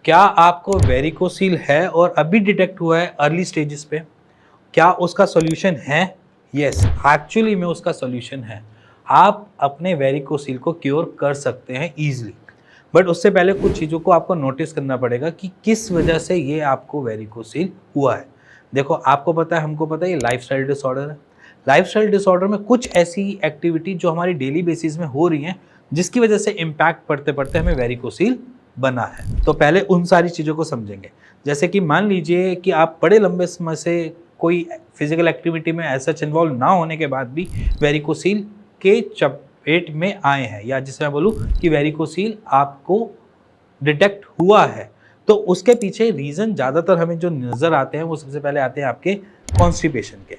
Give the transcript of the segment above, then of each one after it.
क्या आपको वेरिकोसील है और अभी डिटेक्ट हुआ है अर्ली स्टेजेस पे? क्या उसका सॉल्यूशन है? यस, एक्चुअली में उसका सॉल्यूशन है। आप अपने वेरिकोसील को क्योर कर सकते हैं इजीली, बट उससे पहले कुछ चीज़ों को आपको नोटिस करना पड़ेगा कि किस वजह से ये आपको वेरिकोसील हुआ है। देखो, आपको पता है, हमको पता है, ये लाइफस्टाइल डिसऑर्डर है। लाइफस्टाइल डिसऑर्डर में कुछ ऐसी एक्टिविटी जो हमारी डेली बेसिस में हो रही हैं, जिसकी वजह से इम्पैक्ट पड़ते पड़ते हमें वेरिकोसील बना है। तो पहले उन सारी चीज़ों को समझेंगे। जैसे कि मान लीजिए कि आप बड़े लंबे समय से कोई फिजिकल एक्टिविटी में ऐसा इन्वॉल्व ना होने के बाद भी वेरिकोसील के चपेट में आए हैं, या जिसे मैं बोलूँ कि वेरिकोसील आपको डिटेक्ट हुआ है, तो उसके पीछे रीज़न ज़्यादातर हमें जो नज़र आते हैं वो सबसे पहले आते हैं आपके कॉन्स्टिपेशन के।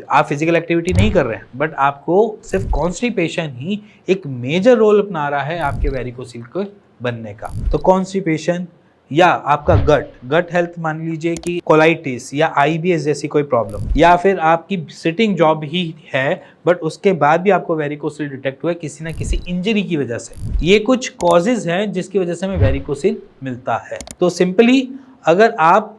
आप फिजिकल एक्टिविटी नहीं कर रहे हैं, बट आपको सिर्फ कॉन्स्टिपेशन ही एक मेजर रोल अपना रहा है आपके वेरिकोसील के बनने का। तो कॉन्स्टिपेशन या आपका गट हेल्थ, मान लीजिए कि कोलाइटिस या आईबीएस जैसी कोई प्रॉब्लम, या फिर आपकी सिटिंग जॉब ही है बट उसके बाद भी आपको वेरिकोसील डिटेक्ट हुआ है किसी ना किसी इंजरी की वजह से। ये कुछ कॉजेज हैं जिसकी वजह से हमें वेरिकोसील मिलता है। तो सिंपली, अगर आप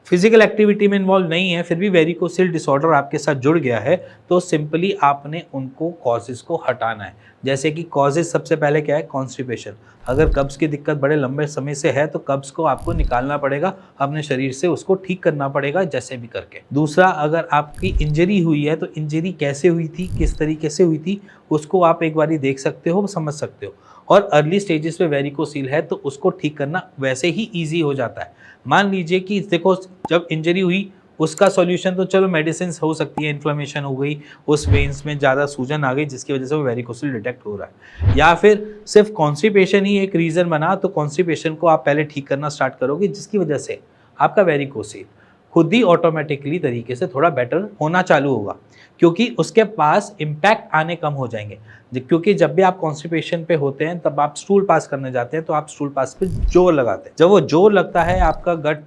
फिजिकल एक्टिविटी में इन्वॉल्व नहीं है फिर भी वेरिकोसील डिसऑर्डर आपके साथ जुड़ गया है, तो सिंपली आपने उनको कॉजेज को हटाना है। जैसे कि कॉजेज सबसे पहले क्या है? कॉन्स्टिपेशन। अगर कब्ज की दिक्कत बड़े लंबे समय से है तो कब्ज को आपको निकालना पड़ेगा अपने शरीर से, उसको ठीक करना पड़ेगा जैसे भी करके। दूसरा, अगर आपकी इंजरी हुई है तो इंजरी कैसे हुई थी, किस तरीके से हुई थी, उसको आप एक बारी देख सकते हो, समझ सकते हो। और अर्ली स्टेजेस पे वेरिकोसील है तो उसको ठीक करना वैसे ही ईजी हो जाता है। मान लीजिए कि देखो, जब इंजरी हुई उसका सॉल्यूशन तो चलो मेडिसिन हो सकती है, इन्फ्लेमेशन हो गई, उस वेन्स में ज़्यादा सूजन आ गई जिसकी वजह से वो वेरिकोसील डिटेक्ट हो रहा है, या फिर सिर्फ कॉन्स्टिपेशन ही एक रीज़न बना तो कॉन्स्टिपेशन को आप पहले ठीक करना स्टार्ट करोगे, जिसकी वजह से आपका वेरिकोसील खुद ही ऑटोमेटिकली तरीके से थोड़ा बेटर होना चालू होगा, क्योंकि उसके पास इम्पैक्ट आने कम हो जाएंगे। क्योंकि जब भी आप कॉन्स्टिपेशन पे होते हैं तब आप स्टूल पास करने जाते हैं तो आप स्टूल पास पे जोर लगाते हैं। जब वो जोर लगता है, आपका गट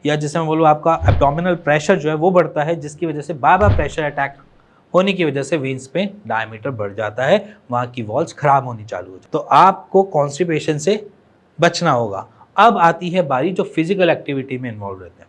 या जिसे मैं बोलूँ आपका एब्डोमिनल प्रेशर जो है वो बढ़ता है, जिसकी वजह से बार बार प्रेशर अटैक होने की वजह से वेन्स पे डायमीटर बढ़ जाता है, वहाँ की वॉल्स खराब होनी चालू हो जाती है। तो आपको कॉन्स्टिपेशन से बचना होगा। अब आती है बारी जो फिजिकल एक्टिविटी में इन्वॉल्व रहते हैं।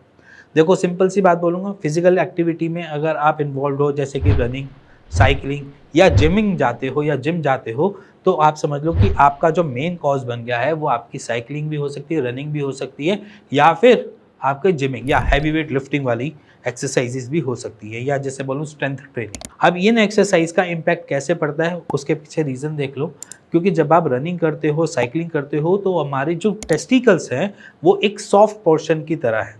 देखो, सिंपल सी बात बोलूँगा, फिजिकल एक्टिविटी में अगर आप इन्वॉल्व हो, जैसे कि रनिंग, साइकिलिंग या जिमिंग जाते हो या जिम जाते हो, तो आप समझ लो कि आपका जो मेन कॉज बन गया है वो आपकी साइकिलिंग भी हो सकती है, रनिंग भी हो सकती है, या फिर आपके जिमिंग या हैवी वेट लिफ्टिंग वाली एक्सरसाइजेस भी हो सकती है, या जैसे बोलूँ स्ट्रेंथ ट्रेनिंग। अब इन एक्सरसाइज का इम्पैक्ट कैसे पड़ता है उसके पीछे रीज़न देख लो। क्योंकि जब आप रनिंग करते हो, साइकिलिंग करते हो, तो हमारे जो टेस्टिकल्स हैं वो एक सॉफ्ट पोर्शन की तरह है,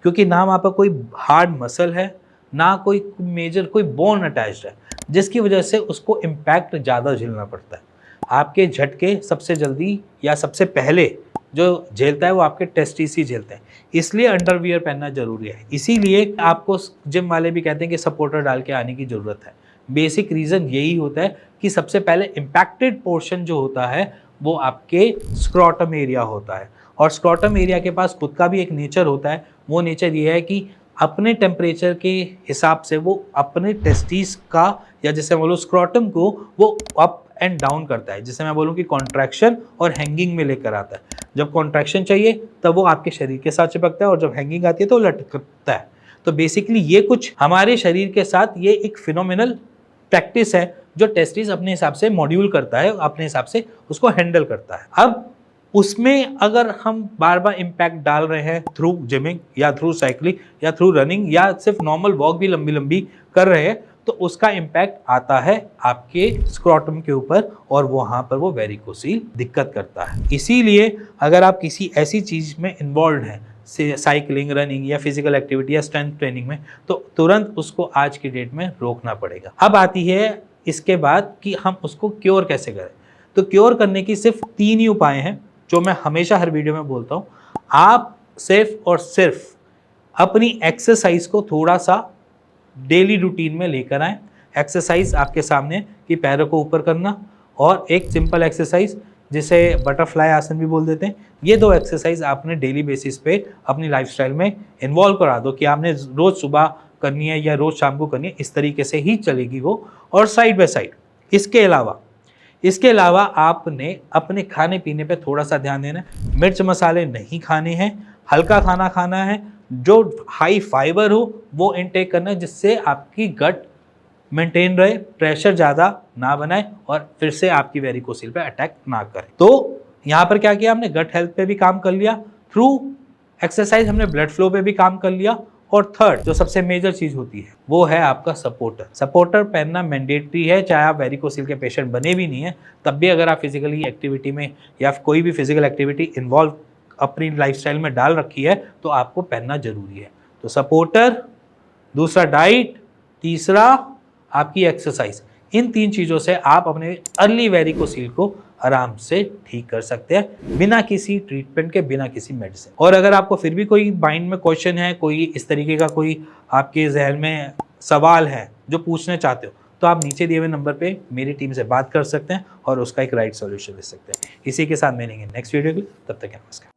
क्योंकि ना वहाँ पर कोई हार्ड मसल है, ना कोई मेजर कोई बोन अटैच्ड है, जिसकी वजह से उसको इम्पैक्ट ज़्यादा झेलना पड़ता है। आपके झटके सबसे जल्दी या सबसे पहले जो झेलता है वो आपके टेस्टिस ही झेलते हैं, इसलिए अंडरवियर पहनना जरूरी है। इसीलिए आपको जिम वाले भी कहते हैं कि सपोर्टर डाल के आने की ज़रूरत है। बेसिक रीज़न यही होता है कि सबसे पहले इम्पैक्टेड पोर्शन जो होता है वो आपके स्क्रॉटम एरिया होता है, और स्क्रॉटम एरिया के पास खुद का भी एक नेचर होता है। वो नेचर ये है कि अपने टेम्परेचर के हिसाब से वो अपने टेस्टिस का या जैसे बोलो स्क्रॉटम को वो अप एंड डाउन करता है, जिसे मैं बोलूँ कि कॉन्ट्रैक्शन और हैंगिंग में लेकर आता है। जब कॉन्ट्रैक्शन चाहिए तब वो आपके शरीर के साथ चिपकता है, और जब हैंगिंग आती है तो लटकता है। तो बेसिकली ये कुछ हमारे शरीर के साथ ये एक फिनोमिनल प्रैक्टिस है जो टेस्टिस अपने हिसाब से मॉड्यूल करता है, अपने हिसाब से उसको हैंडल करता है। अब उसमें अगर हम बार बार इम्पैक्ट डाल रहे हैं थ्रू जिमिंग या थ्रू साइकिलिंग या थ्रू रनिंग या सिर्फ नॉर्मल वॉक भी लंबी लंबी कर रहे हैं, तो उसका इम्पैक्ट आता है आपके स्क्रॉटम के ऊपर, और वहाँ पर वो वेरिकोसील दिक्कत करता है। इसीलिए अगर आप किसी ऐसी चीज़ में इन्वॉल्व हैं, साइकिलिंग, रनिंग या फिजिकल एक्टिविटी या स्ट्रेंथ ट्रेनिंग में, तो तुरंत उसको आज की डेट में रोकना पड़ेगा। अब आती है इसके बाद कि हम उसको क्योर कैसे करें। तो क्योर करने की सिर्फ 3 ही उपाय हैं जो मैं हमेशा हर वीडियो में बोलता हूँ। आप सिर्फ और सिर्फ अपनी एक्सरसाइज को थोड़ा सा डेली रूटीन में लेकर आएँ। एक्सरसाइज आपके सामने कि पैरों को ऊपर करना, और एक सिंपल एक्सरसाइज जिसे बटरफ्लाई आसन भी बोल देते हैं। ये 2 एक्सरसाइज आपने डेली बेसिस पे अपनी लाइफस्टाइल में इन्वॉल्व करा दो कि आपने रोज़ सुबह करनी है या रोज़ शाम को करनी है, इस तरीके से ही चलेगी वो। और साइड बाय साइड इसके अलावा आपने अपने खाने पीने पे थोड़ा सा ध्यान देना है। मिर्च मसाले नहीं खाने हैं, हल्का खाना खाना है, जो हाई फाइबर हो वो इनटेक करना है, जिससे आपकी गट मेंटेन रहे, प्रेशर ज़्यादा ना बनाए और फिर से आपकी वेरिकोसिल पे अटैक ना करे। तो यहाँ पर क्या किया हमने, गट हेल्थ पे भी काम कर लिया, थ्रू एक्सरसाइज हमने ब्लड फ्लो पे भी काम कर लिया, और थर्ड जो सबसे मेजर चीज होती है वो है आपका सपोर्टर। सपोर्टर पहनना मैंडेटरी है, चाहे आप वेरिकोसिल के पेशेंट बने भी नहीं है तब भी अगर आप फिजिकली एक्टिविटी में या कोई भी फिजिकल एक्टिविटी इन्वॉल्व अपनी लाइफस्टाइल में डाल रखी है तो आपको पहनना जरूरी है। तो सपोर्टर, दूसरा डाइट, तीसरा आपकी एक्सरसाइज, इन 3 चीज़ों से आप अपने अर्ली वेरिकोसिल को आराम से ठीक कर सकते हैं बिना किसी ट्रीटमेंट के, बिना किसी मेडिसिन। और अगर आपको फिर भी कोई माइंड में क्वेश्चन है, कोई इस तरीके का कोई आपके जहन में सवाल है जो पूछना चाहते हो, तो आप नीचे दिए हुए नंबर पे मेरी टीम से बात कर सकते हैं और उसका एक राइट सॉल्यूशन ले सकते हैं। इसी के साथ मिलेंगे नेक्स्ट वीडियो के लिए, तब तक नमस्कार।